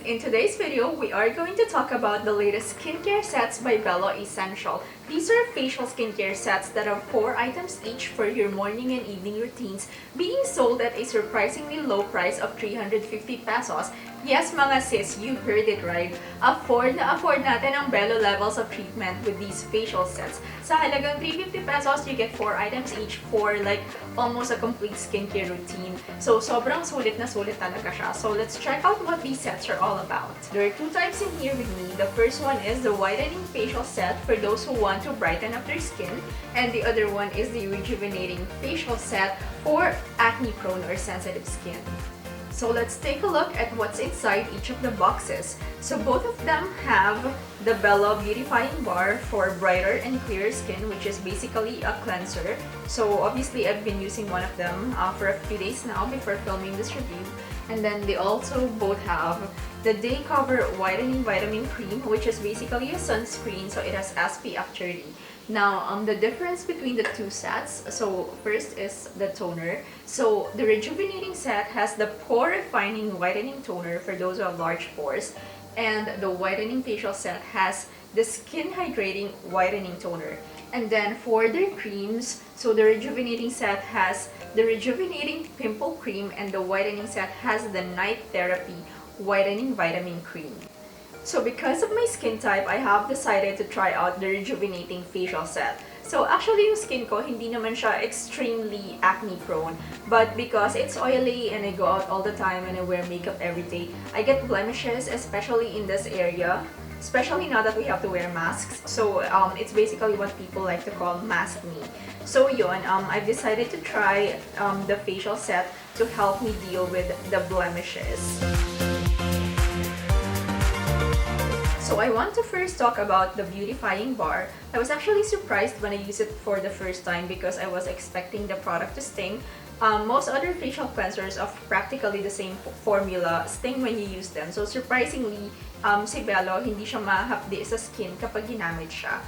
In today's video, we are going to talk about the latest skincare sets by Belo Essential. These are facial skincare sets that have 4 items each for your morning and evening routines, being sold at a surprisingly low price of 350 pesos. Yes, mga sis, you heard it right. Afford natin ang Belo levels of treatment with these facial sets. Sa halagang 350 pesos, you get 4 items each for like almost a complete skincare routine. So, sobrang sulit na sulit talaga siya. So, let's check out what these sets are all about. There are 2 types in here with me. The first one is the Whitening Facial Set for those who want to brighten up their skin. And the other one is the Rejuvenating Facial Set for acne-prone or sensitive skin. So let's take a look at what's inside each of the boxes. So both of them have the Belo Beautifying Bar for brighter and clearer skin, which is basically a cleanser. So obviously I've been using one of them for a few days now before filming this review. And then they also both have the Day Cover Whitening Vitamin Cream, which is basically a sunscreen, so it has SPF 30. Now, the difference between the two sets, so first is the toner. So, the Rejuvenating set has the Pore-REFINING Whitening Toner for those who have large pores, and the Whitening Facial set has the Skin Hydrating Whitening Toner. And then for their creams, so the Rejuvenating set has the Rejuvenating Pimple Cream, and the Whitening set has the Night Therapy Whitening Vitamin Cream. So because of my skin type, I have decided to try out the Rejuvenating Facial Set. So actually yung skin ko, hindi naman siya extremely acne prone. But because it's oily and I go out all the time and I wear makeup every day, I get blemishes, especially in this area. Especially now that we have to wear masks. So it's basically what people like to call maskne. So yun, I've decided to try the facial set to help me deal with the blemishes. So I want to first talk about the Beautifying Bar. I was actually surprised when I used it for the first time because I was expecting the product to sting. Most other facial cleansers of practically the same formula sting when you use them. So surprisingly, si Belo hindi siya mahapdi sa skin kapag ginamit siya.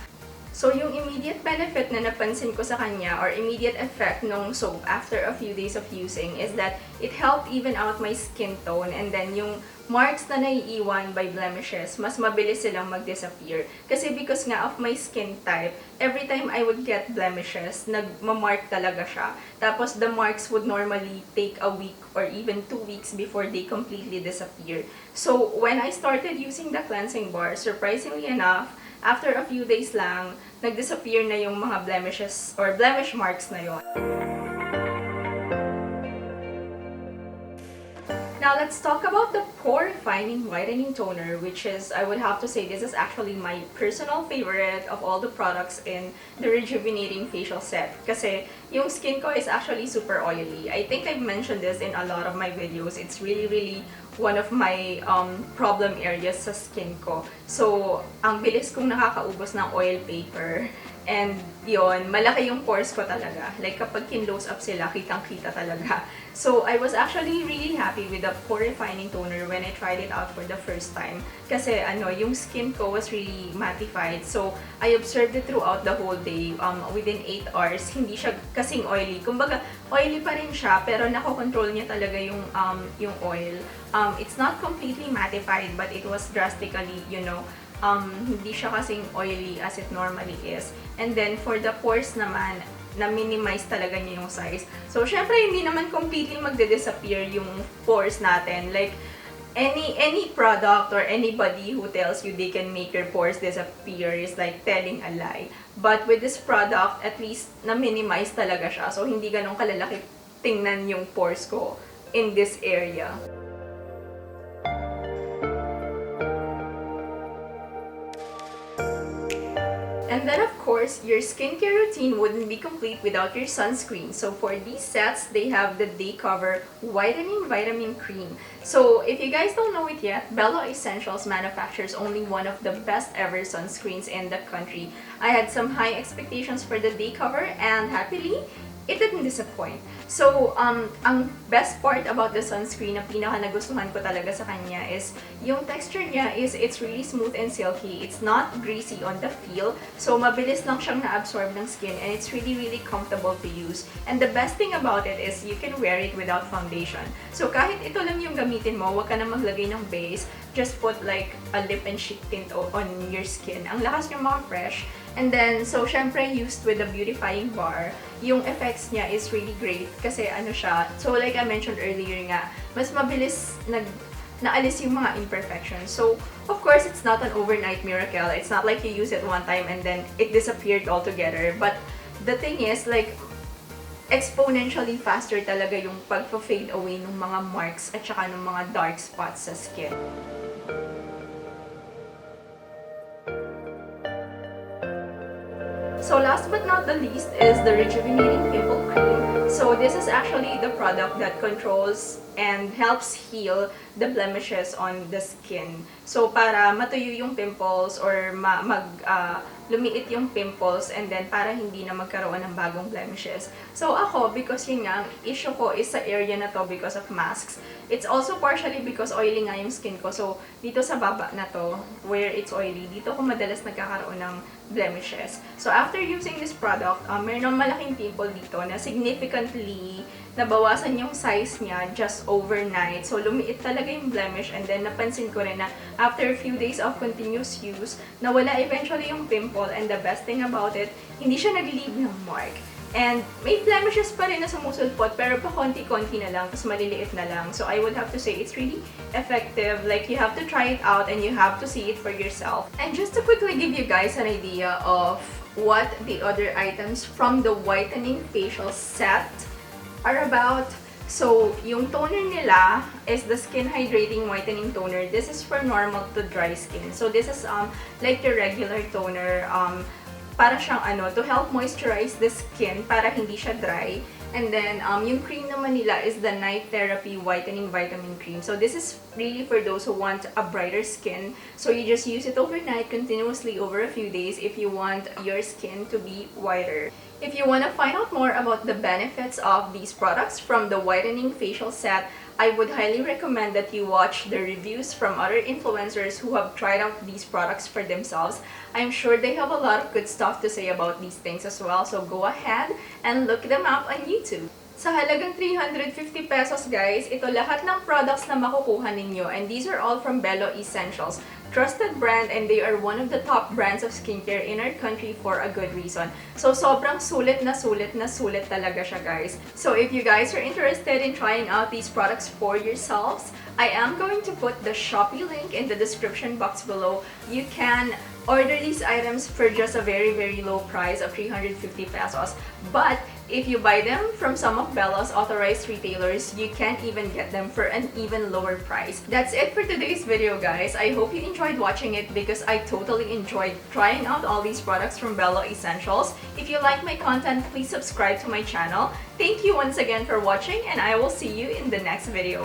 So yung immediate benefit na napansin ko sa kanya or immediate effect ng soap after a few days of using is that it helped even out my skin tone, and then yung marks na naiiwan by blemishes, mas mabilis silang mag-disappear. Kasi because nga of my skin type, every time I would get blemishes, nagmamark talaga siya. Tapos the marks would normally take a week or even 2 weeks before they completely disappear. So when I started using the cleansing bar, surprisingly enough, after a few days lang, nag-disappear na yung mga blemishes or blemish marks na yon. Now, let's talk about the Pore-REFINING Whitening Toner, which is, I would have to say, this is actually my personal favorite of all the products in the Rejuvenating Facial Set. Kasi yung skin ko is actually super oily. I think I've mentioned this in a lot of my videos. It's really one of my problem areas sa skin ko. So, ang bilis kong nakakaubos ng oil paper. And yon, malaki yung pores ko talaga. Like kapag kin-close up sila, kitang-kita talaga. So I was actually really happy with the Pore-REFINING Toner when I tried it out for the first time. Kasi yung skin ko was really mattified. So I observed it throughout the whole day. Within 8 hours, hindi siya kasing oily. Kumbaga, oily pa rin siya, pero nakokontrol niya talaga yung oil. It's not completely mattified, but it was drastically, hindi siya kasing oily as it normally is. And then, for the pores naman, na-minimize talaga niya yung size. So, syempre, hindi naman completely magde-disappear yung pores natin. Like, any product or anybody who tells you they can make your pores disappear is like telling a lie. But with this product, at least, na-minimize talaga siya. So, hindi ganun kalalaki tingnan yung pores ko in this area. And then of course, your skincare routine wouldn't be complete without your sunscreen. So for these sets, they have the Day Cover Whitening Vitamin Cream. So if you guys don't know it yet, Belo Essentials manufactures only one of the best ever sunscreens in the country. I had some high expectations for the Day Cover, and happily, it didn't disappoint. So, ang best part about the sunscreen na pinaka nagustuhan ko talaga sa kanya is yung texture niya is it's really smooth and silky. It's not greasy on the feel. So, mabilis lang siyang na-absorb ng skin and it's really, really comfortable to use. And the best thing about it is you can wear it without foundation. So, kahit ito lang yung gamitin mo, huwag ka na maglagay ng base. Just put like a lip and cheek tint on your skin. Ang lakas niya fresh. And then, so, syempre, used with the Beautifying Bar, yung effects niya is really great kasi ano siya, so like I mentioned earlier nga, mas mabilis naalis yung mga imperfections. So, of course, it's not an overnight miracle. It's not like you use it one time and then it disappeared altogether. But the thing is, like, exponentially faster talaga yung pag-fade away ng mga marks at saka ng mga dark spots sa skin. So last but not the least is the Rejuvenating Pimple Cream. So this is actually the product that controls and helps heal the blemishes on the skin. So para matuyo yung pimples or lumiit yung pimples and then para hindi na magkaroon ng bagong blemishes. So ako, because yun nga, ang issue ko is sa area na to because of masks. It's also partially because oily nga yung skin ko. So dito sa baba na to, where it's oily, dito ko madalas nagkakaroon ng blemishes. So after using this product, meron malaking pimple dito na significantly nabawasan yung size niya just overnight. So lumiit talaga yung blemish and then napansin ko rin na after a few days of continuous use, nawala eventually yung pimple and the best thing about it, hindi siya nag-leave ng mark. And may blemishes pa rin na sumusulpot pero pa konti-konti na lang, tapos maliliit na lang. So I would have to say it's really effective. Like, you have to try it out and you have to see it for yourself. And just to quickly give you guys an idea of what the other items from the Whitening Facial Set are about. So, yung toner nila is the Skin Hydrating Whitening Toner. This is for normal to dry skin. So, this is like the regular toner. Para siyang to help moisturize the skin para hindi siya dry. And then, yung cream naman nila is the Night Therapy Whitening Vitamin Cream. So, this is really for those who want a brighter skin. So, you just use it overnight, continuously over a few days if you want your skin to be whiter. If you want to find out more about the benefits of these products from the Whitening Facial Set, I would highly recommend that you watch the reviews from other influencers who have tried out these products for themselves. I'm sure they have a lot of good stuff to say about these things as well, so go ahead and look them up on YouTube. Sa halagang 350 pesos guys, ito lahat ng products na makukuha ninyo, and these are all from Belo Essentials. Trusted brand and they are one of the top brands of skincare in our country for a good reason. So sobrang sulit na sulit talaga siya guys. So if you guys are interested in trying out these products for yourselves, I am going to put the Shopee link in the description box below. You can order these items for just a very, very low price of 350 pesos. But if you buy them from some of Belo's authorized retailers, you can even get them for an even lower price. That's it for today's video guys. I hope you enjoyed watching it because I totally enjoyed trying out all these products from Belo Essentials. If you like my content, please subscribe to my channel. Thank you once again for watching and I will see you in the next video.